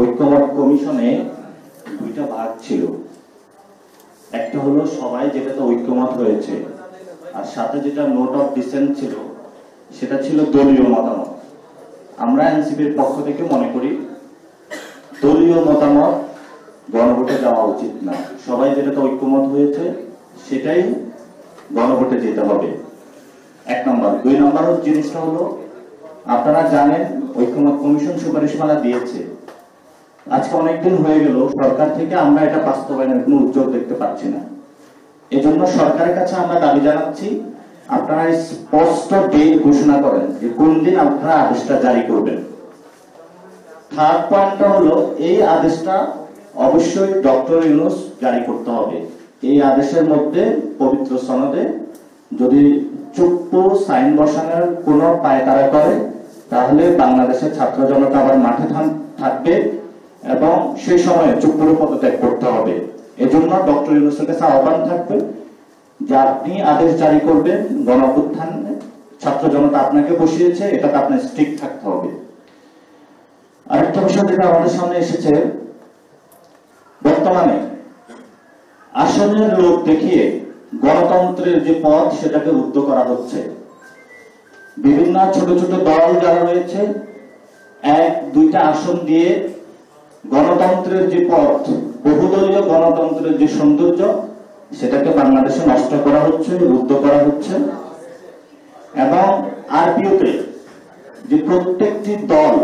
ঐক্যমত কমিশনে দুইটা ভাগ ছিল। একটা হলো সবাই যেটাতে ঐক্যমত হয়েছে, আর সাথে যেটা নোট অফ ডিসেন্ট ছিল সেটা ছিল দলীয় মতামত। আমরা এনসিপির পক্ষ থেকে মনে করি দলীয় মতামত গণভোটে যাওয়া উচিত না। সবাই যেটাতে ঐক্যমত হয়েছে সেটাই গণভোটে যেতে হবে, এক নম্বর। দুই নম্বর জিনিসটা হলো, আপনারা জানেন ঐক্যমত কমিশন সুপারিশমালা দিয়েছে। আজকে অনেকদিন হয়ে গেল, সরকার থেকে আমরা এটা বাস্তবায়নের কোনো উদ্যোগ দেখতে পাচ্ছি না। এজন্য সরকারের কাছে আমরা দাবি জানাচ্ছি, আপনারা স্পষ্ট ডেট ঘোষণা করেন যে কোন দিন আপনারা আদেশটা জারি করবেন। থার্ড পয়েন্টটা হলো, এই আদেশটা অবশ্যই ডক্টর ইউনূস জারি করতে হবে। এই আদেশের মধ্যে পবিত্র সনদে যদি চুক্তি সাইন বসানোর কোনো পায়তারা করে তাহলে বাংলাদেশের ছাত্র জনতা আবার মাঠে থাকবে এবং সেই সময়ে চুক্তির পদত্যাগ করতে হবে। এজন্য ডক্টর ইউনূসের কাছে আহ্বান থাকবে যে আপনি আদেশ জারি করবেন, গণঅভ্যুত্থানে ছাত্র জনতা আপনাকে বসিয়েছে, এটাতে আপনার স্ট্রিক্ট থাকতে হবে। আরেকটা বিষয় যেটা আমাদের সামনে এসেছে, বর্তমানে আসনের লোক দেখিয়ে গণতন্ত্রের যে পথ সেটাকে রুদ্ধ করা হচ্ছে। বিভিন্ন ছোট ছোট দল যারা রয়েছে, এক দুইটা আসন দিয়ে গণতন্ত্রের যে পথ, বহুদলীয় গণতন্ত্রের যে সৌন্দর্য, সেটাকে বাংলাদেশে নষ্ট করা হচ্ছে, রুদ্ধ করা হচ্ছে। এবং আরপিওতে যে প্রত্যেকটি দল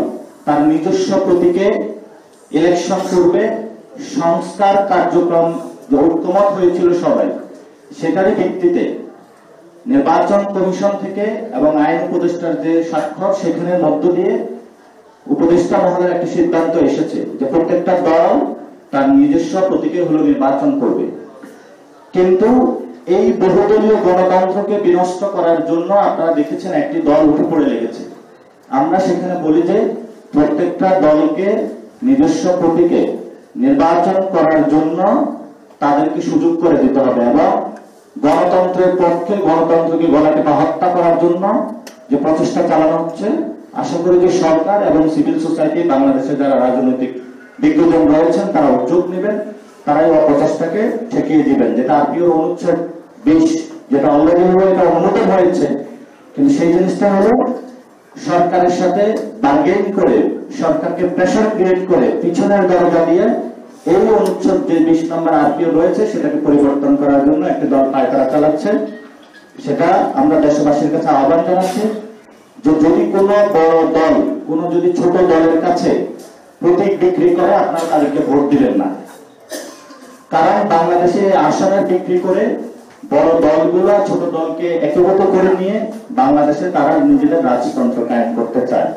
তার নিজস্ব প্রতীকে ইলেকশন করবে, সংস্কার কার্যক্রম যে ঐক্যমত হয়েছিল সবাই, সেটারই ভিত্তিতে নির্বাচন কমিশন থেকে এবং আইন উপদেষ্টার যে স্বাক্ষর, সেখানের মধ্য দিয়ে উপদেষ্টা মহলের একটি সিদ্ধান্ত এসেছে যে প্রত্যেকটা দল তার নিজস্ব প্রতীকে হলো নির্বাচন করবে। কিন্তু এই বহুদলীয় গণতন্ত্রকে বিনষ্ট করার জন্য আপনারা দেখেছেন একটি দল উঠে পড়ে লেগেছে। আমরা সেখানে বলি যে প্রত্যেকটা দলকে নিজস্ব প্রতীকে নির্বাচন করার জন্য তাদেরকে সুযোগ করে দিতে হবে এবং গণতন্ত্রের পক্ষে, গণতন্ত্রকে গলা টিপে হত্যা করার জন্য যে প্রচেষ্টা চালানো হচ্ছে, আশা করি যে সরকার এবং সিভিল সোসাইটি, বাংলাদেশে যারা রাজনৈতিক দিগ্গজন রয়েছেন তারা উদ্যোগ নেবেন, তারাই অপচেষ্টাকে ঠেকিয়ে দিবেন। যেটা আরপিওর অনুচ্ছেদ 20 যেটা অলরেডি এটা অনুমোদন হয়েছে, কিন্তু সেই জিনিসটা হলো সরকারের সাথে বার্গেইন করে, সরকারকে প্রেসার ক্রিয়েট করে পিছনের দরজা দিয়ে এই অনুচ্ছেদ যে 20 নম্বর আরপিও রয়েছে সেটাকে পরিবর্তন করার জন্য একটি দল পায়তারা চালাচ্ছে। সেটা আমরা দেশবাসীর কাছে আহ্বান জানাচ্ছি যে যদি কোনো বড় দল, কোনো যদি ছোট দলের কাছে প্রতীক বিক্রি করে, আপনারা তাদেরকে ভোট দিবেন না। কারণ বাংলাদেশে আসনের বিক্রি করে বড় দলগুলো ছোট দলকে একীভূত করে নিয়ে বাংলাদেশে তারা নিজেদের রাজতন্ত্র কায়েম করতে চায়।